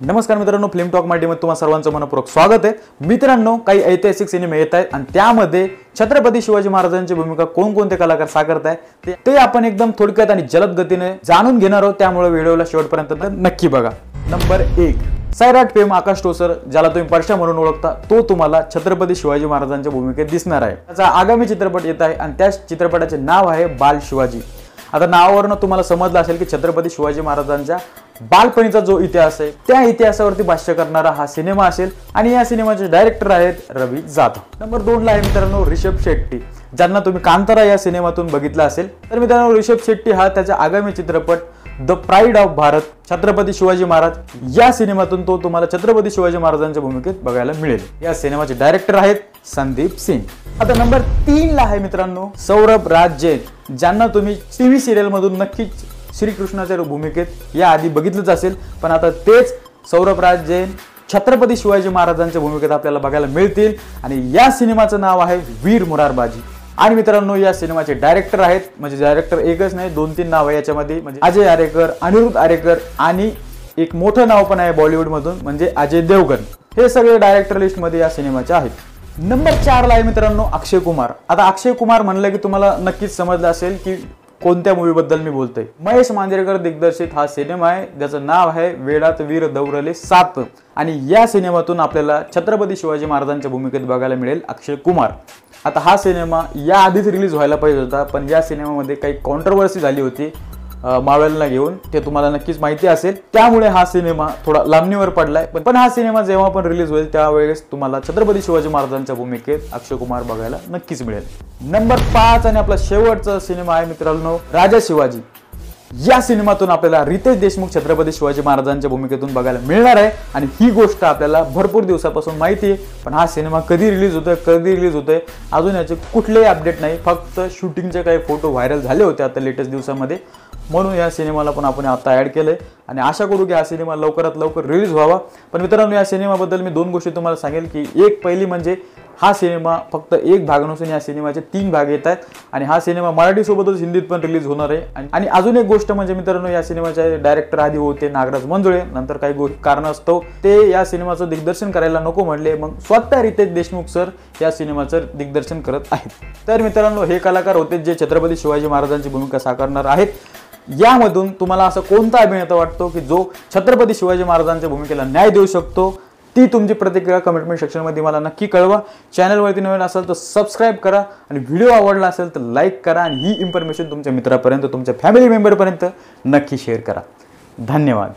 नमस्कार मित्रांनो, film talk माध्यमात तुम्हा सर्वांचं मनपूर्वक स्वागत आहे। मित्रांनो, काही ऐतिहासिक सिनेमे येत आहेत आणि त्यामध्ये छत्रपती शिवाजी महाराजांची भूमिका कोणकोणते कलाकार साकारत आहेत ते आपण एकदम थोडक्यात आणि जलद गतीने जाणून घेणार आहोत। त्यामुळे व्हिडिओला शेवटपर्यंत नक्की बघा। नंबर 1, सैराट फेम आकाश टोसर, ज्याला तुम्ही परशा म्हणून ओळखता, तो तुम्हाला छत्रपती शिवाजी महाराजांच्या भूमिकेत दिसणार आहे। त्याचा आगामी चित्रपट येत आहे आणि त्या चित्रपटाचे नाव आहे बाल शिवाजी। आता नावावरून तुम्हाला समजलं असेल की छत्रपती शिवाजी महाराजांच्या बालपणीचा जो इतिहास आहे त्या इतिहासावरती भाष्य करणारा हा सिनेमा असेल आणि या सिनेमाचे डायरेक्टर आहेत रवी जाधव। नंबर 2 ला आहे मित्रांनो रिषभ शेट्टी, ज्यांना तुम्ही कांतारा या सिनेमातून बघितला असेल। तर मित्रांनो, रिषभ शेट्टी हा त्याचा आगामी चित्रपट the pride of Bharat Chhatrapati Shivaji Maharaj या सिनेमातून तो तुम्हाला छत्रपती शिवाजी महाराजांच्या भूमिकेत बघायला मिळेल। या सिनेमाचे डायरेक्टर आहेत संदीप सिंग। आता नंबर 3 ला आहे मित्रांनो सौरभ राज जैन, ज्यांना तुम्ही टीव्ही सिरियल मधून नक्कीच श्रीकृष्णाच्या भूमिकेत या आधी बघितलंच असेल, पण आता तेच सौरभ राज जैन छत्रपती शिवाजी महाराजांच्या भूमिकेत आपल्याला बघायला मिळतील आणि या सिनेमाचं नाव आहे वीर मोरारबाजी। आणि मित्रांनो, या सिनेमाचे डायरेक्टर आहेत, म्हणजे डायरेक्टर एकच नाही 2-3 नाव आहे याच्यामध्ये, म्हणजे अजय आरेकर, अनिरुद्ध आरेकर आणि एक मोठं नाव पण आहे बॉलिवूड मधून म्हणजे अजय देवगन। हे सगळे डायरेक्टर लिस्ट मध्ये या सिनेमाचे आहेत। नंबर 4 ला आहे मित्रांनो अक्षय कुमार। आता अक्षय कुमार म्हणलं की तुम्हाला नक्कीच समजलं असेल की कोणत्या मूवी बद्दल मी बोलतोय। महेश मांजरेकर दिग्दर्शित हा सिनेमा आहे, ज्याचं नाव आहे वेडात वीर दौरले 7 आणि या सिनेमातून आपल्याला छत्रपती शिवाजी महाराजांच्या भूमिकेत बघायला मिळेल अक्षय कुमार। आता हा सिनेमा या आधीच रिलीज व्हायला पाहिजे होता, पण या सिनेमामध्ये काही कॉन्ट्रोवर्सी झाली होती मावळला घेऊन, ते तुम्हाला नक्कीच माहिती असेल, त्यामुळे हा सिनेमा थोडा लांबणीवर पडलाय। पण हा सिनेमा जेव्हा पण रिलीज होईल त्यावेळेस तुम्हाला छत्रपती शिवाजी महाराजांच्या भूमिकेत अक्षय कुमार बघायला नक्कीच मिळेल। नंबर 5 आणि आपला शेवटचा सिनेमा आहे मित्रांनो राजा शिवाजी। या सिनेमातून आपल्याला रितेश देशमुख छत्रपती शिवाजी महाराजांच्या भूमिकेतून बघायला मिळणार आहे आणि ही गोष्ट आपल्याला भरपूर दिवसापासून माहिती आहे, पण हा सिनेमा कधी रिलीज होतोय अजून याचे कुठलेही अपडेट नाही। फक्त शूटिंगचे काही फोटो व्हायरल झाले होते आता लेटेस्ट दिवसामध्ये, म्हणून या सिनेमाला पण आपण आता ऍड केलंय आणि आशा करू की हा सिनेमा लवकरात लवकर रिलीज व्हावा। पण मित्रांनो, या सिनेमाबद्दल मी 2 गोष्टी तुम्हाला सांगेल की एक पहिली म्हणजे हा सिनेमा फक्त एक भाग नसून या सिनेमाचे 3 भाग येत आहेत आणि हा सिनेमा मराठी सोबतच हिंदीत पण रिलीज होणार आहे। आणि अजून एक गोष्ट म्हणजे मित्रांनो, या सिनेमाचे डायरेक्टर आधी होते नागराज मंजुळे, नंतर काही कारणास्तव ते या सिनेमाचं दिग्दर्शन करायला नको म्हणले, मग स्वतः रितेश देशमुख सर या सिनेमाचं दिग्दर्शन करत आहेत। तर मित्रांनो, हे कलाकार होते जे छत्रपती शिवाजी महाराजांची भूमिका साकारणार आहेत। यामधून तुम्हाला असं कोणता अभिनेता वाटतो की जो छत्रपती शिवाजी महाराजांच्या भूमिकेला न्याय देऊ शकतो? ती तुमची प्रतिक्रिया कमेंट सेक्शन मध्ये मला नक्की कळवा। चॅनलवरती नवीन असाल तर सबस्क्राईब करा आणि व्हिडिओ आवडला असेल तर लाईक करा आणि ही इन्फॉर्मेशन तुमच्या मित्रापर्यंत, तुमच्या फॅमिली मेंबरपर्यंत नक्की शेअर करा। धन्यवाद।